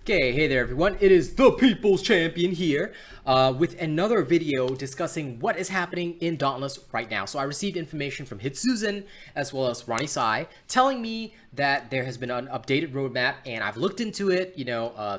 Okay, hey there everyone, it is the People's Champion here with another video discussing what is happening in Dauntless right now. So I received information from Hitsuzen as well as RonnyPsy telling me that there has been an updated roadmap, and I've looked into it.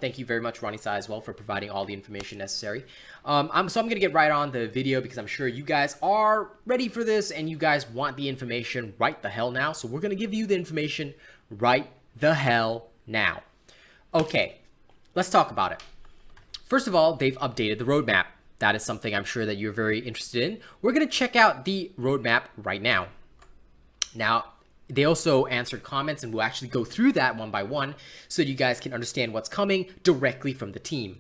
Thank you very much RonnyPsy as well for providing all the information necessary. So I'm going to get right on the video because I'm sure you guys are ready for this and you guys want the information right the hell now. So we're going to give you the information right the hell now. Okay. Let's talk about it. First of all, they've updated the roadmap. That is something I'm sure that you're very interested in. We're going to check out the roadmap right now. Now, they also answered comments, and we'll actually go through that one by one so you guys can understand what's coming directly from the team.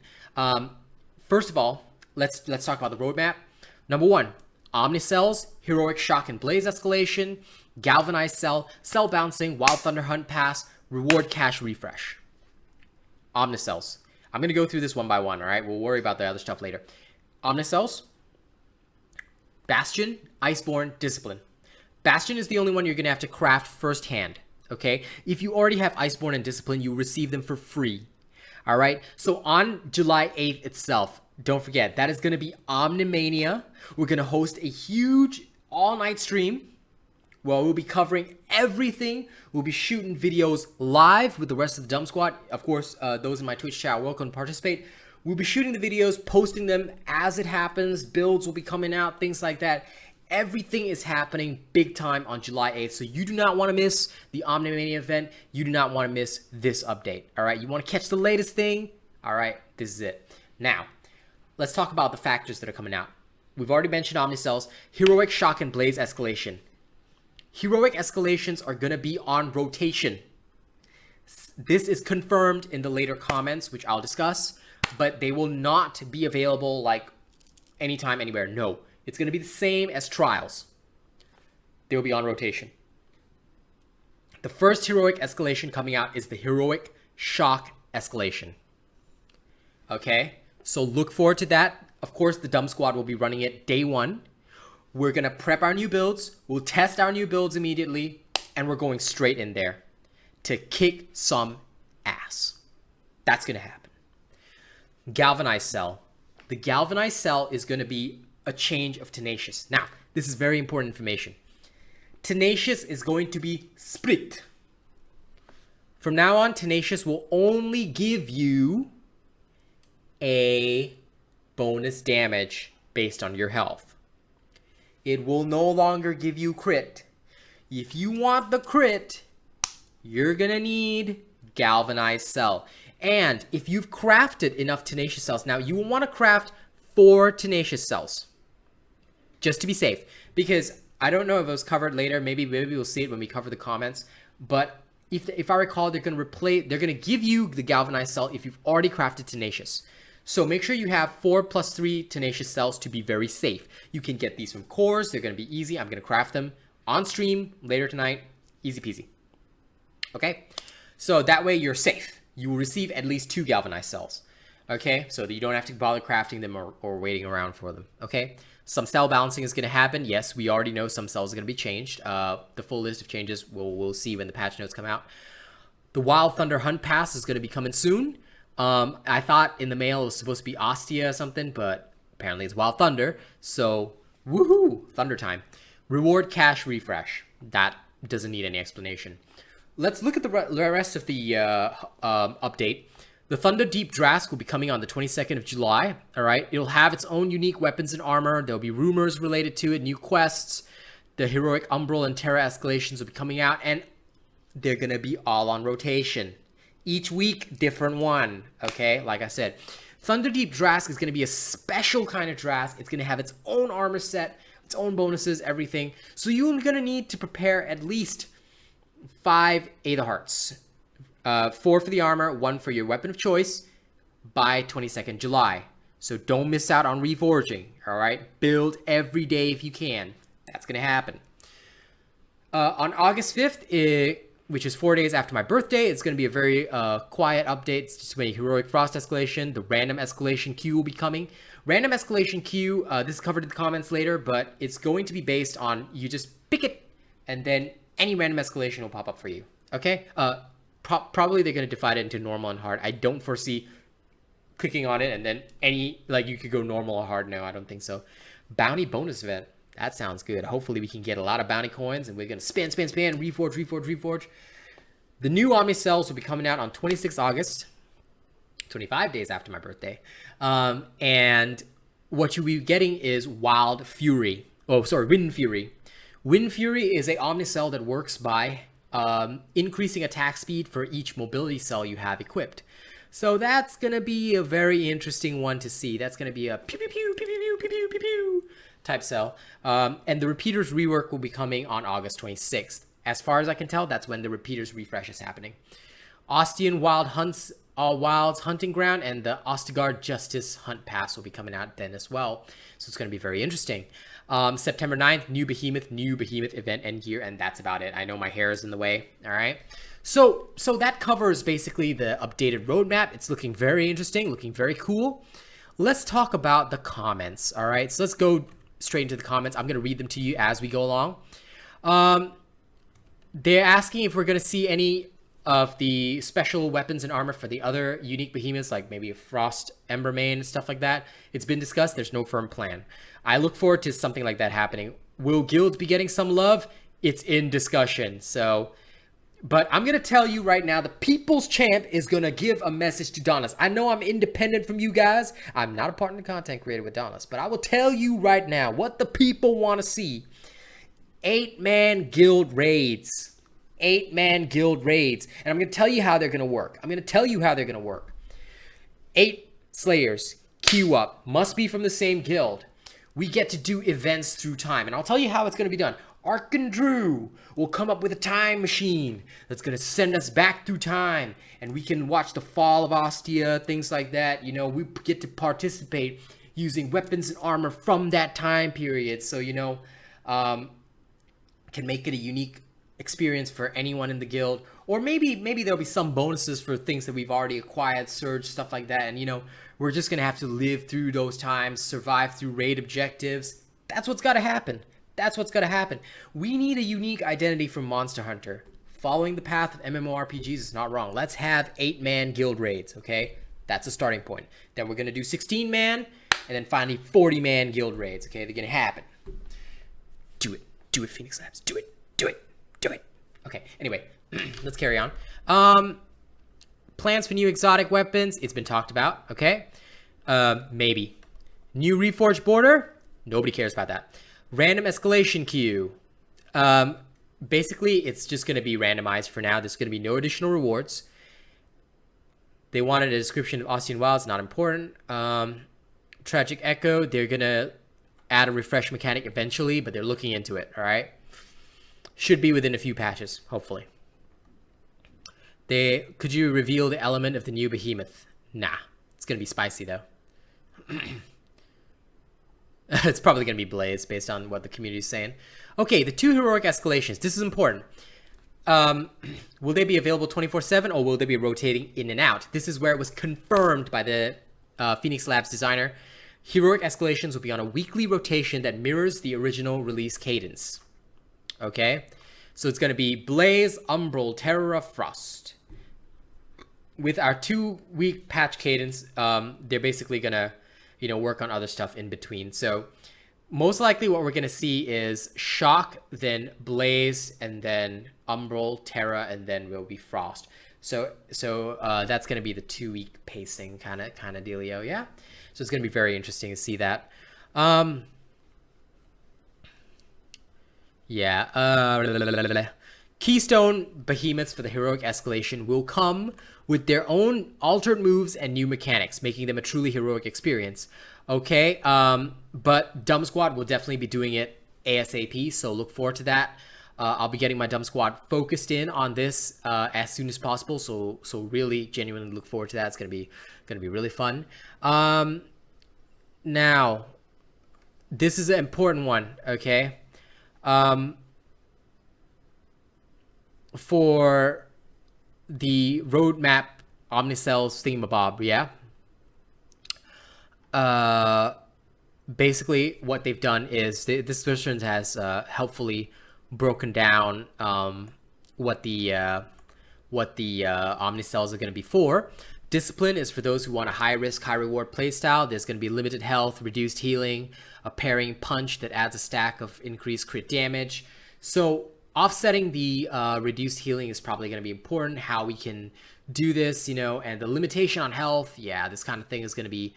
First of all, let's talk about the roadmap. Number one, Omnicells, Heroic Shock and Blaze Escalation, Galvanized Cell, Cell Bouncing, Wild Thunder Hunt Pass, Reward Cache Refresh. Omnicells. I'm going to go through this one by one, all right? We'll worry about the other stuff later. Omnicells, Bastion, Iceborne, Discipline. Bastion is the only one you're going to have to craft firsthand, okay? If you already have Iceborne and Discipline, you receive them for free, all right? So on July 8th itself, don't forget, that is going to be Omnimania. We're going to host a huge all-night stream. Well, we'll be covering everything. We'll be shooting videos live with the rest of the Dumb Squad. Of course, those in my Twitch chat are welcome to participate. We'll be shooting the videos, posting them as it happens. Builds will be coming out, things like that. Everything is happening big time on July 8th. So you do not want to miss the Omnimania event. You do not want to miss this update. All right, you want to catch the latest thing? All right, this is it. Now, let's talk about the factors that are coming out. We've already mentioned Omnicells, Heroic Shock and Blaze Escalation. Heroic escalations are going to be on rotation. This is confirmed in the later comments, which I'll discuss, but they will not be available like anytime, anywhere. No, it's going to be the same as trials. They will be on rotation. The first heroic escalation coming out is the Heroic Shock Escalation. Okay, so look forward to that. Of course, the Dumb Squad will be running it day one. We're going to prep our new builds, we'll test our new builds immediately, and we're going straight in there to kick some ass. That's going to happen. Galvanized Cell. The Galvanized Cell is going to be a change of Tenacious. Now, this is very important information. Tenacious is going to be split. From now on, Tenacious will only give you a bonus damage based on your health. It will no longer give you crit. If you want the crit, you're gonna need Galvanized Cell. And if you've crafted enough Tenacious Cells, now you will want to craft 4 Tenacious Cells, just to be safe. Because I don't know if it was covered later. Maybe we'll see it when we cover the comments. But if I recall, they're gonna give you the Galvanized Cell if you've already crafted Tenacious. So make sure you have 4 + 3 Tenacious Cells to be very safe. You can get these from cores. They're going to be easy. I'm going to craft them on stream later tonight. Easy peasy. Okay? So that way you're safe. You will receive at least 2 Galvanized Cells. Okay? So that you don't have to bother crafting them or waiting around for them. Okay? Some cell balancing is going to happen. Yes, we already know some cells are going to be changed. The full list of changes we'll see when the patch notes come out. The Wild Thunder Hunt Pass is going to be coming soon. I thought in the mail it was supposed to be Ostia or something, but apparently it's Wild Thunder. So, woohoo! Thunder time. Reward Cache Refresh. That doesn't need any explanation. Let's look at the rest of the update. The Thunder Deep Drask will be coming on the 22nd of July. All right. It'll have its own unique weapons and armor. There'll be rumors related to it, new quests. The Heroic Umbral and Terra escalations will be coming out, and they're going to be all on rotation. Each week, different one, okay? Like I said, Thunderdeep Drask is going to be a special kind of Drask. It's going to have its own armor set, its own bonuses, everything. So you're going to need to prepare at least 5 Aether Hearts. 4 for the armor, 1 for your weapon of choice by 22nd July. So don't miss out on reforging, all right? Build every day if you can. That's going to happen. On August 5th, which is 4 days after my birthday, it's going to be a very quiet update. It's just a Heroic Frost escalation. The random escalation queue will be coming. Random escalation queue, this is covered in the comments later, but it's going to be based on you just pick it, and then any random escalation will pop up for you. Okay? probably they're going to divide it into normal and hard. I don't foresee clicking on it and then you could go normal or hard. No, I don't think so. Bounty bonus event. That sounds good. Hopefully we can get a lot of bounty coins and we're going to spin, reforge. The new Omnicells will be coming out on 26 August, 25 days after my birthday. And what you'll be getting is Wild Fury. Oh, sorry, Wind Fury. Wind Fury is a Omnicell that works by increasing attack speed for each mobility cell you have equipped. So that's going to be a very interesting one to see. That's going to be a pew pew pew pew pew pew pew pew pew type cell. And the Repeaters rework will be coming on August 26th. As far as I can tell, that's when the Repeaters refresh is happening. Ostian Wilds Hunting Ground and the Ostigard Justice Hunt Pass will be coming out then as well. So it's going to be very interesting. September 9th, new Behemoth event and gear, and that's about it. I know my hair is in the way, all right? So that covers basically the updated roadmap. It's looking very interesting, looking very cool. Let's talk about the comments, all right? So let's go straight into the comments. I'm going to read them to you as we go along. They're asking if we're going to see any of the special weapons and armor for the other unique behemoths, like maybe a Frost Embermane and stuff like that. It's been discussed. There's no firm plan. I look forward to something like that happening. Will guilds be getting some love? It's in discussion. But I'm going to tell you right now, the People's Champ is going to give a message to Dauntless. I know I'm independent from you guys. I'm not a partner content creator with Dauntless, but I will tell you right now what the people want to see. 8-man guild raids. 8-man guild raids. And I'm going to tell you how they're going to work. 8 Slayers, queue up, must be from the same guild. We get to do events through time. And I'll tell you how it's going to be done. Arkandrew will come up with a time machine that's going to send us back through time. And we can watch the fall of Ostia, things like that. You know, we get to participate using weapons and armor from that time period. So, you know, can make it a unique experience for anyone in the guild. Or maybe there'll be some bonuses for things that we've already acquired, surge, stuff like that. And, you know, we're just going to have to live through those times, survive through raid objectives. That's what's got to happen. We need a unique identity from Monster Hunter. Following the path of MMORPGs is not wrong. Let's have 8-man guild raids, okay? That's a starting point. Then we're going to do 16-man, and then finally 40-man guild raids, okay? They're going to happen. Do it, Phoenix Labs. Do it. Okay, anyway, let's carry on. Plans for new exotic weapons. It's been talked about, okay? Maybe. New Reforged border. Nobody cares about that. Random escalation queue. Basically, it's just going to be randomized for now. There's going to be no additional rewards. They wanted a description of Ostian Wilds. Not important. Tragic Echo. They're going to add a refresh mechanic eventually, but they're looking into it, all right? Should be within a few patches, hopefully. Could you reveal the element of the new behemoth? Nah. It's going to be spicy, though. It's probably going to be Blaze based on what the community is saying. Okay, the 2 heroic escalations. This is important. Will they be available 24/7 or will they be rotating in and out? This is where it was confirmed by the Phoenix Labs designer. Heroic escalations will be on a weekly rotation that mirrors the original release cadence. Okay? So it's going to be Blaze, Umbral, Terra, Frost. With our 2-week patch cadence, they're basically going to work on other stuff in between. So most likely what we're going to see is Shock, then Blaze, and then Umbral, Terra, and then will be Frost. So that's going to be the 2-week pacing kind of dealio, yeah? So it's going to be very interesting to see that. Keystone behemoths for the heroic escalation will come with their own altered moves and new mechanics, making them a truly heroic experience. Okay, but Dumb Squad will definitely be doing it ASAP, so look forward to that. I'll be getting my Dumb Squad focused in on this as soon as possible, so really genuinely look forward to that. It's gonna be really fun. Now, this is an important one, okay? For the roadmap Omnicells thingamabob, yeah? Basically, what they've done is this version has helpfully broken down what the what the Omni cells are going to be for. Discipline is for those who want a high risk, high reward playstyle. There's going to be limited health, reduced healing, a parrying punch that adds a stack of increased crit damage. So offsetting the reduced healing is probably going to be important. How we can do this, you know, and the limitation on health, yeah, this kind of thing is going to be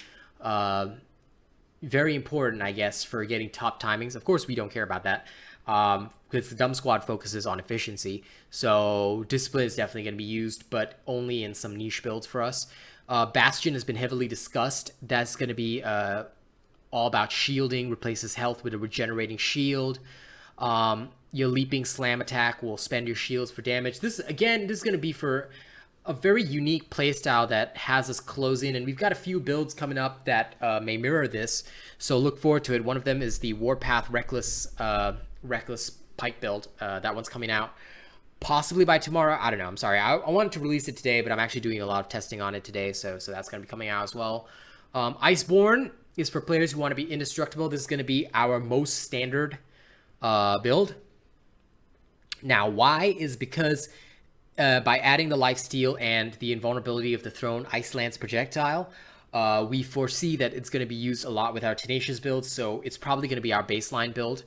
very important, I guess, for getting top timings. Of course, we don't care about that because the Dumb Squad focuses on efficiency. So discipline is definitely going to be used, but only in some niche builds for us. Bastion has been heavily discussed. That's going to be all about shielding, replaces health with a regenerating shield. Your leaping slam attack will spend your shields for damage. This is going to be for a very unique playstyle that has us close in, and we've got a few builds coming up that may mirror this, so look forward to it. One of them is the Warpath Reckless Pike build. That one's coming out possibly by tomorrow. I don't know. I'm sorry. I wanted to release it today, but I'm actually doing a lot of testing on it today, so that's going to be coming out as well. Iceborne is for players who want to be indestructible. This is going to be our most standard build. Now, why is because by adding the lifesteal and the invulnerability of the thrown Ice Lance projectile, we foresee that it's going to be used a lot with our Tenacious build, so it's probably going to be our baseline build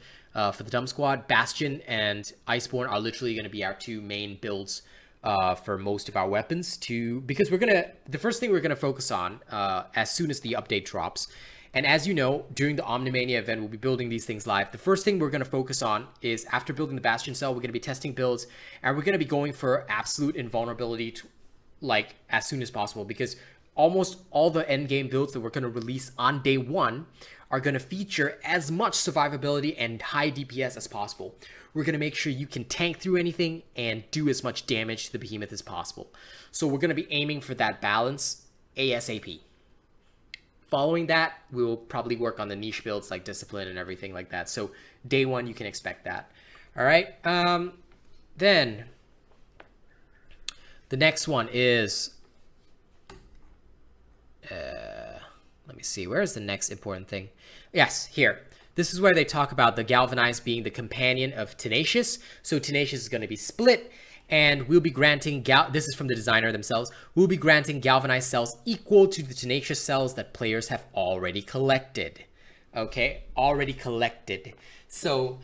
for the Dumb Squad. Bastion and Iceborne are literally going to be our two main builds for most of our weapons, because the first thing we're going to focus on as soon as the update drops. And as you know, during the Omnimania event, we'll be building these things live. The first thing we're going to focus on is, after building the Bastion cell, we're going to be testing builds, and we're going to be going for absolute invulnerability as soon as possible, because almost all the endgame builds that we're going to release on day one are going to feature as much survivability and high DPS as possible. We're going to make sure you can tank through anything and do as much damage to the behemoth as possible. So we're going to be aiming for that balance ASAP. Following that, we'll probably work on the niche builds like Discipline and everything like that. So day one, you can expect that. All right. Then the next one is, let me see. Where is the next important thing? Yes, here. This is where they talk about the Galvanized being the companion of Tenacious. So Tenacious is going to be split, and we'll be granting, this is from the designer themselves, we'll be granting galvanized cells equal to the Tenacious cells that players have already collected. Okay, already collected. So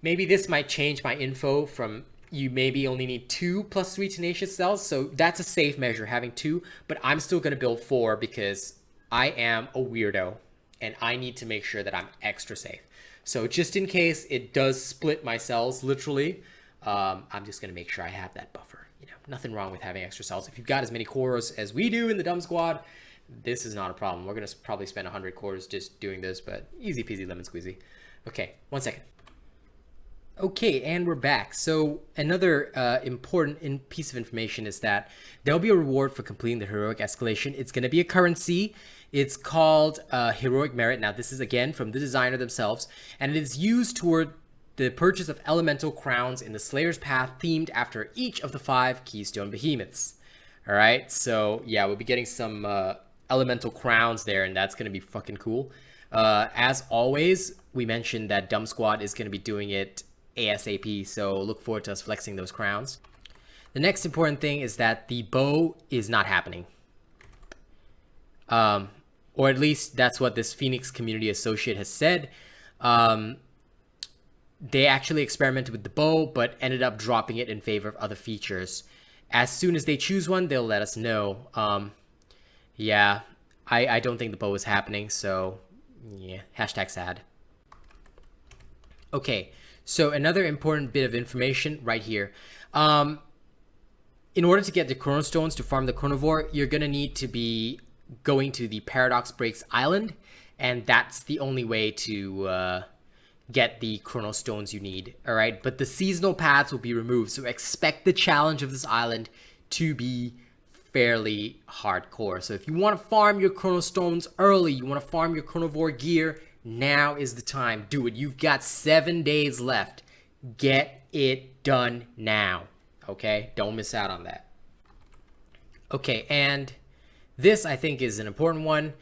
maybe this might change my info from you maybe only need 2 + 3 Tenacious cells. So that's a safe measure, having 2, but I'm still going to build 4 because I am a weirdo and I need to make sure that I'm extra safe. So just in case it does split my cells, literally, I'm just going to make sure I have that buffer. You know, nothing wrong with having extra cells. If you've got as many cores as we do in the Dumb Squad, this is not a problem. We're going to probably spend 100 cores just doing this, but easy peasy lemon squeezy. Okay, 1 second. Okay, and we're back. So another important piece of information is that there'll be a reward for completing the heroic escalation. It's going to be a currency. It's called Heroic Merit. Now, this is, again, from the designer themselves, and it is used toward the purchase of elemental crowns in the Slayer's Path themed after each of the 5 Keystone Behemoths. All right, so yeah, we'll be getting some elemental crowns there, and that's going to be fucking cool. As always, we mentioned that Dumb Squad is going to be doing it ASAP, so look forward to us flexing those crowns. The next important thing is that the bow is not happening. Or at least that's what this Phoenix Community Associate has said. They actually experimented with the bow, but ended up dropping it in favor of other features. As soon as they choose one, they'll let us know. Yeah, I don't think the bow is happening, so yeah, hashtag sad. Okay, so another important bit of information right here. In order to get the Chronostones to farm the Chronivore, you're going to need to be going to the Paradox Breaks Island, and that's the only way to get the Chronostones you need. All right, but the seasonal paths will be removed, so expect the challenge of this island to be fairly hardcore. So if you want to farm your Chronostones early, you want to farm your Chronivore gear, now is the time. Do it. You've got 7 days left. Get it done now. Okay, don't miss out on that. Okay, and this I think is an important one,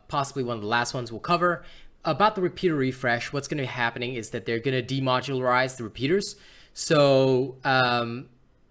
possibly one of the last ones we'll cover. About the repeater refresh, what's going to be happening is that they're going to demodularize the repeaters. So